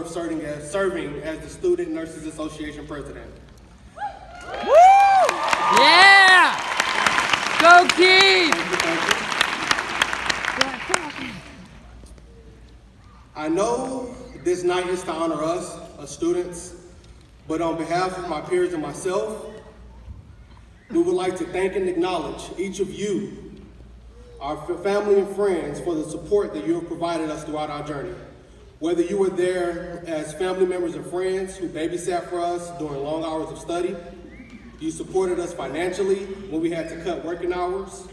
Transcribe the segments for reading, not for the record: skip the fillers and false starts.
of serving as the Student Nurses Association president. Woo! Yeah! Go Keith! Thank you. I know this night is to honor us, as students, but on behalf of my peers and myself, we would like to thank and acknowledge each of you, our family and friends, for the support that you have provided us throughout our journey. Whether you were there as family members and friends who babysat for us during long hours of study, you supported us financially when we had to cut working hours,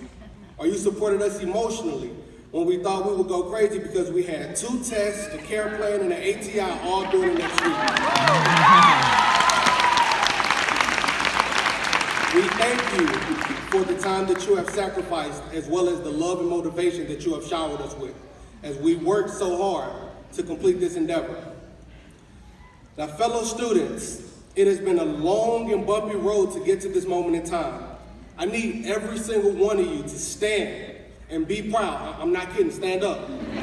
or you supported us emotionally when we thought we would go crazy because we had 2 tests, a care plan, and an ATI all during the next week. We thank you for the time that you have sacrificed, as well as the love and motivation that you have showered us with, as we worked so hard to complete this endeavor. Now, fellow students, it has been a long and bumpy road to get to this moment in time. I need every single one of you to stand and be proud. I'm not kidding, stand up. Be proud.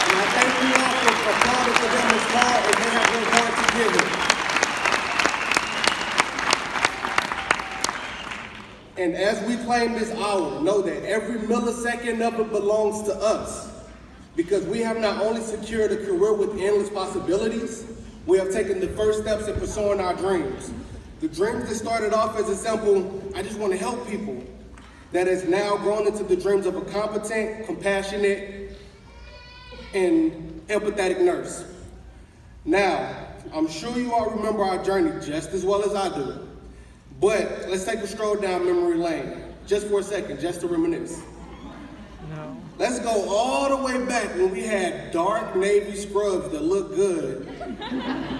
And I thank you all for applauding for them as hard as they have worked hard to give it. And as we claim this hour, know that every millisecond of it belongs to us, because we have not only secured a career with endless possibilities, we have taken the first steps in pursuing our dreams. The dreams that started off as a simple, I just want to help people, that has now grown into the dreams of a competent, compassionate, and empathetic nurse. Now, I'm sure you all remember our journey just as well as I do, but let's take a stroll down memory lane, just for a second, just to reminisce. No. Let's go all the way back when we had dark navy scrubs that looked good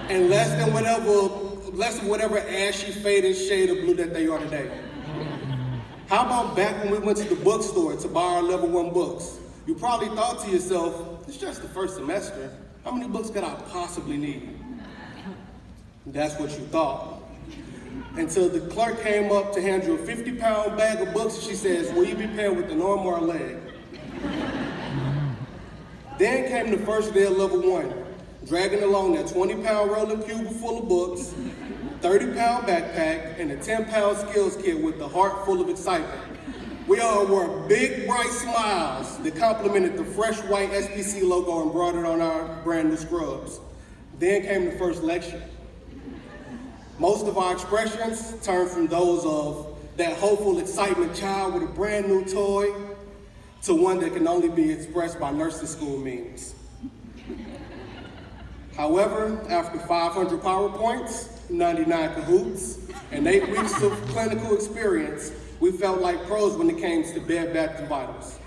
and less than whatever ashy faded shade of blue that they are today. How about back when we went to the bookstore to buy our level 1 books? You probably thought to yourself, it's just the first semester. How many books could I possibly need? That's what you thought. Until the clerk came up to hand you a 50-pound bag of books, and she says, will you be paired with an arm or a leg? Then came the first day of level 1, dragging along that 20-pound rolling cube full of books, 30-pound backpack, and a 10-pound skills kit with a heart full of excitement. We all wore big, bright smiles that complimented the fresh white SPC logo embroidered on our brand new scrubs. Then came the first lecture. Most of our expressions turned from those of that hopeful excitement child with a brand new toy to one that can only be expressed by nursing school memes. However, after 500 PowerPoints, 99 Kahoots, and 8 weeks of clinical experience, we felt like pros when it came to Bed Bath & Vitals.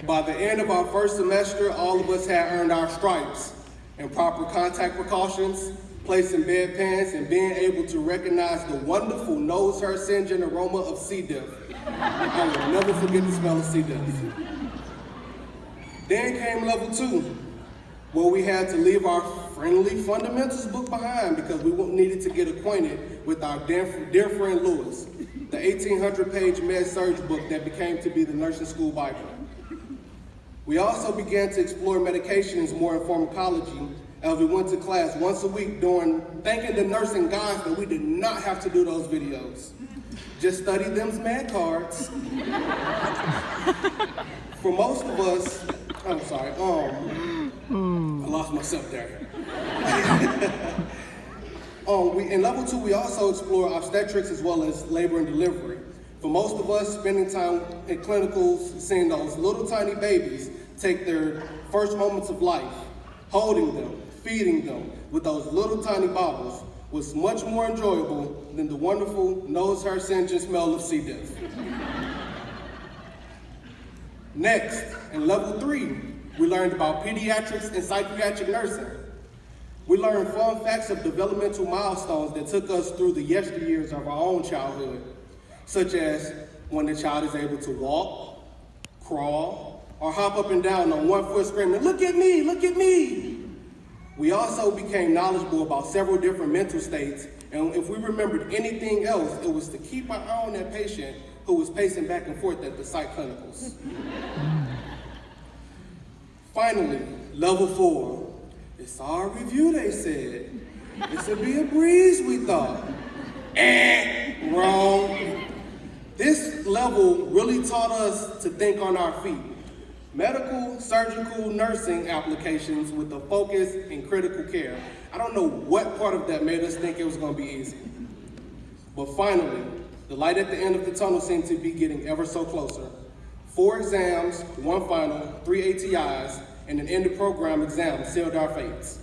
By the end of our first semester, all of us had earned our stripes and proper contact precautions, placing bedpans, and being able to recognize the wonderful nose hair singeing aroma of C. diff. I will never forget the smell of C. diff. Then came level 2, where we had to leave our friendly fundamentals book behind because we needed to get acquainted with our dear friend Lewis, the 1,800-page med-surg book that became to be the nursing school Bible. We also began to explore medications more in pharmacology as we went to class once a week thanking the nursing guys that we did not have to do those videos. Just study them's med cards. For most of us, I'm sorry, I lost myself there. In level 2, we also explore obstetrics as well as labor and delivery. For most of us, spending time in clinicals, seeing those little tiny babies take their first moments of life, holding them, feeding them with those little tiny bottles was much more enjoyable than the wonderful nose hair singeing smell of C. diff. Next, in level 3, we learned about pediatrics and psychiatric nursing. We learned fun facts of developmental milestones that took us through the yesteryears of our own childhood, such as when the child is able to walk, crawl, or hop up and down on one foot screaming, "Look at me, look at me!" We also became knowledgeable about several different mental states, and if we remembered anything else, it was to keep our eye on that patient who was pacing back and forth at the psych clinicals. Finally, level 4. It's our review, they said. This'll be a breeze, we thought. Wrong. This level really taught us to think on our feet. Medical, surgical, nursing applications with a focus in critical care. I don't know what part of that made us think it was going to be easy. But finally, the light at the end of the tunnel seemed to be getting ever so closer. 4 exams, 1 final, 3 ATIs, and an end of program exam sealed our fates.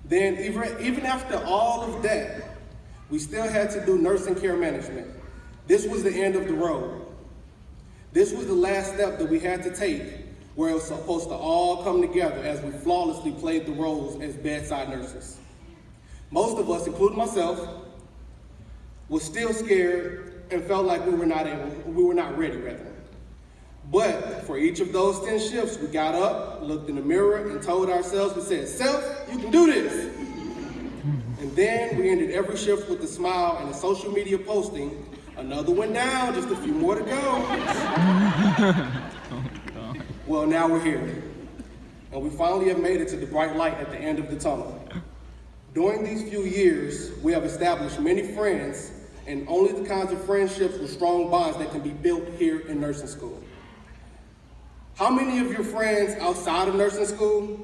Then, even after all of that, we still had to do nursing care management. This was the end of the road. This was the last step that we had to take, where it was supposed to all come together as we flawlessly played the roles as bedside nurses. Most of us, including myself, was still scared and felt like we were not ready. But for each of those 10 shifts, we got up, looked in the mirror, and told ourselves, we said, "Self, you can do this." And then we ended every shift with a smile and a social media posting, "Another one down, just a few more to go." Well, now we're here, and we finally have made it to the bright light at the end of the tunnel. During these few years, we have established many friends, and only the kinds of friendships with strong bonds that can be built here in nursing school. How many of your friends outside of nursing school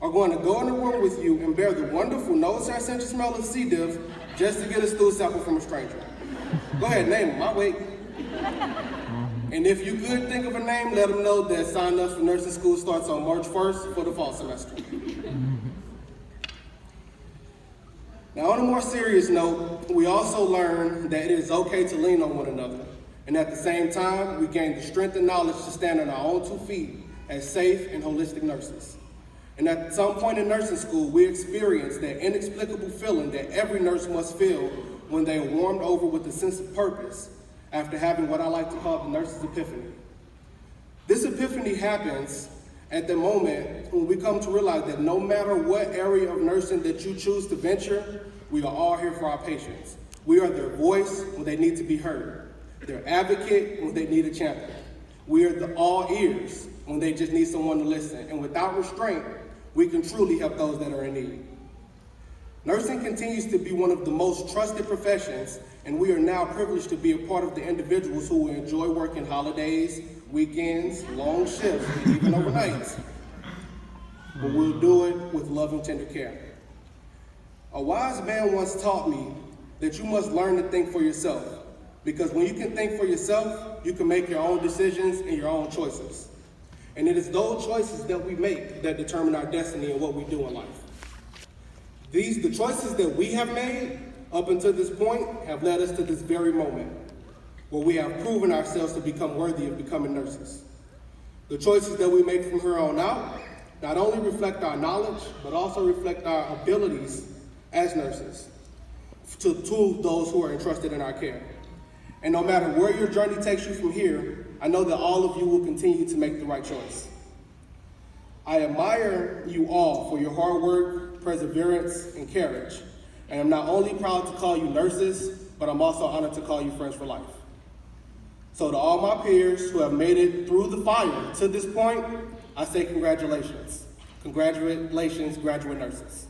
are going to go in the room with you and bear the wonderful nose-hair-scented smell of C. diff just to get a stool sample from a stranger? Go ahead, name them, I'll wait. And if you could think of a name, let them know that sign up for nursing school starts on March 1st for the fall semester. Now, on a more serious note, we also learned that it is okay to lean on one another. And at the same time, we gain the strength and knowledge to stand on our own 2 feet as safe and holistic nurses. And at some point in nursing school, we experienced that inexplicable feeling that every nurse must feel when they are warmed over with a sense of purpose after having what I like to call the nurse's epiphany. This epiphany happens at the moment when we come to realize that no matter what area of nursing that you choose to venture, we are all here for our patients. We are their voice when they need to be heard, their advocate when they need a champion. We are the all ears when they just need someone to listen. And without restraint, we can truly help those that are in need. Nursing continues to be one of the most trusted professions, and we are now privileged to be a part of the individuals who will enjoy working holidays, weekends, long shifts, and even overnights. But we'll do it with love and tender care. A wise man once taught me that you must learn to think for yourself, because when you can think for yourself, you can make your own decisions and your own choices. And it is those choices that we make that determine our destiny and what we do in life. The choices that we have made up until this point have led us to this very moment, where we have proven ourselves to become worthy of becoming nurses. The choices that we make from here on out not only reflect our knowledge, but also reflect our abilities as nurses to those who are entrusted in our care. And no matter where your journey takes you from here, I know that all of you will continue to make the right choice. I admire you all for your hard work, perseverance, and courage. And I'm not only proud to call you nurses, but I'm also honored to call you friends for life. So to all my peers who have made it through the fire to this point, I say congratulations. Congratulations, graduate nurses.